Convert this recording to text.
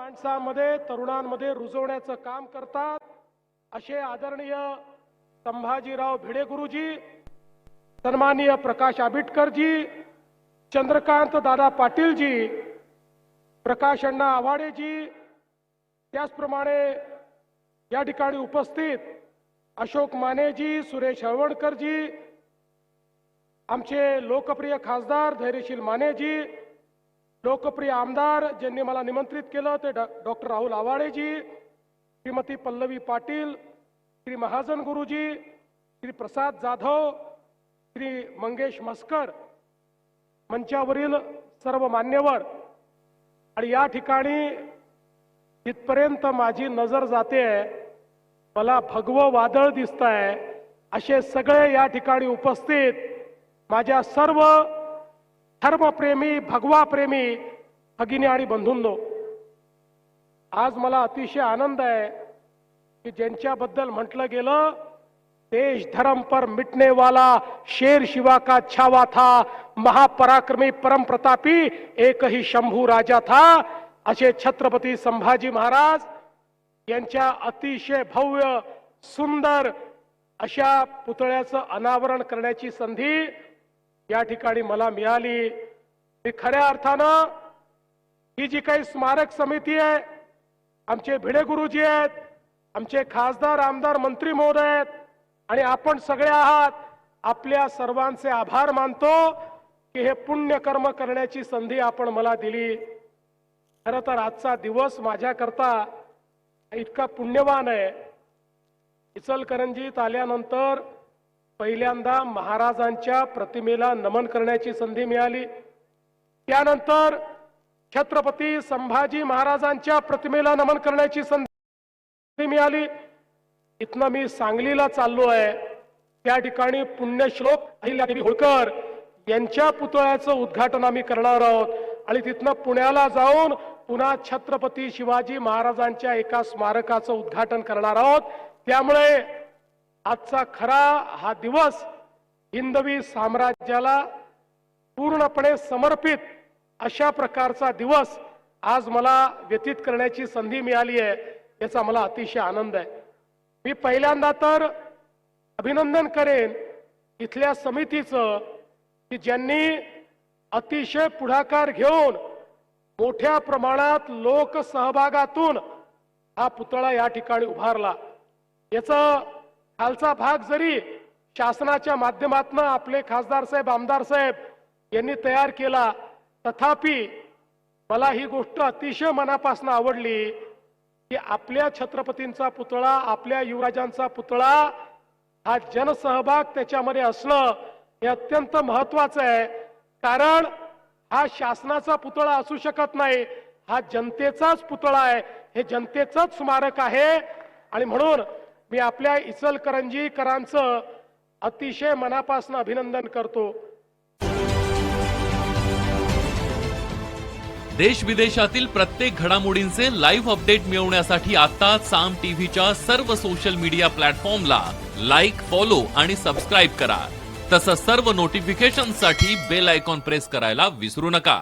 माणसांमध्ये तरुणांमध्ये रुजवण्याचं काम करतात असे आदरणीय संभाजीराव भिडे गुरुजी, सन्माननीय प्रकाश आंबेडकरजी, चंद्रकांत दादा पाटीलजी, प्रकाश अण्णा आवाडेजी, त्याचप्रमाणे या ठिकाणी उपस्थित अशोक मानेजी, सुरेश हळवणकरजी, आमचे लोकप्रिय खासदार धैर्यशील मानेजी, लोकप्रिय आमदार ज्यांनी मला निमंत्रित केलं ते डॉक्टर राहुल आवाडेजी, श्रीमती पल्लवी पाटील, श्री महाजन गुरुजी, श्री प्रसाद जाधव, श्री मंगेश मस्कर, मंचावरील सर्व मान्यवर आणि या ठिकाणी इथपर्यंत माझी नजर जाते, मला भगवं वादळ दिसतंय असे सगळे या ठिकाणी उपस्थित माझ्या सर्व धर्मप्रेमी भगवाप्रेमी भगिनी आणि बंधूंनो, आज मला अतिशय आनंद आहे की ज्यांच्याबद्दल म्हटलं गेलं देश धर्म पर मिटने वाला शेर शिवा का छावा था, महापराक्रमी परम प्रतापी एक ही शंभू राजा था, असे छत्रपती संभाजी महाराज यांच्या अतिशय भव्य सुंदर अशा पुतळ्याचं अनावरण करण्याची संधी या ठिकाणी मला मिळाली। मी खऱ्या अर्थानं ही जी काही स्मारक समिती आहे, आमचे भिडे गुरुजी आहेत, आमचे खासदार आमदार मंत्री महोदय आहेत आणि आपण सगळे आहात, आपल्या सर्वांचे आभार मानतो की हे पुण्यकर्म करण्याची संधी आपण मला दिली। खरं तर आजचा दिवस माझ्याकरता इतका पुण्यवान आहे। इचलकरंजीत आल्यानंतर पहिल्यांदा महाराजांच्या प्रतिमेला नमन करण्याची संधी मिळाली, त्यानंतर छत्रपती संभाजी महाराजांच्या प्रतिमेला नमन करण्याची संधी मिळाली। इथनं मी सांगलीला चाललो आहे, त्या ठिकाणी पुण्यश्लोक अहिल्यादेवी होळकर यांच्या पुतळ्याचं उद्घाटन आम्ही करणार आहोत आणि तिथनं पुण्याला जाऊन पुन्हा छत्रपती शिवाजी महाराजांच्या एका स्मारकाचं उद्घाटन करणार आहोत। त्यामुळे आजचा खरा हा दिवस हिंदवी साम्राज्याला पूर्णपणे समर्पित अशा प्रकारचा दिवस आज मला व्यतीत करण्याची संधी मिळाली आहे, याचा मला अतिशय आनंद आहे। मी पहिल्यांदा तर अभिनंदन करेन इथल्या समितीचं की ज्यांनी अतिशय पुढाकार घेऊन मोठ्या प्रमाणात लोक सहभागातून हा पुतळा या ठिकाणी उभारला। याचा खालचा भाग जरी शासनाच्या माध्यमातून आपले खासदार साहेब आमदार साहेब यांनी तयार केला, तथापि मला ही गोष्ट अतिशय मनापासून आवडली की आपल्या छत्रपतींचा पुतळा, आपल्या युवराजांचा पुतळा हा जनसहभाग त्याच्यामध्ये असणं हे अत्यंत महत्त्वाचं आहे। कारण हा शासनाचा पुतळा असू शकत नाही, हा जनतेचाच पुतळा आहे, हे जनतेचंच स्मारक आहे आणि म्हणून मी आपल्या इचलकरंजीकरांचं अतिशय मनापासून अभिनंदन करतो। देश विदेशातील प्रत्येक घडामोडींचे लाईव्ह अपडेट मिळवण्यासाठी आता साम टीव्हीच्या सर्व सोशल मीडिया प्लॅटफॉर्मला लाईक, फॉलो आणि सबस्क्राईब करा। तसंच सर्व नोटिफिकेशनसाठी बेल आयकॉन प्रेस करायला विसरू नका।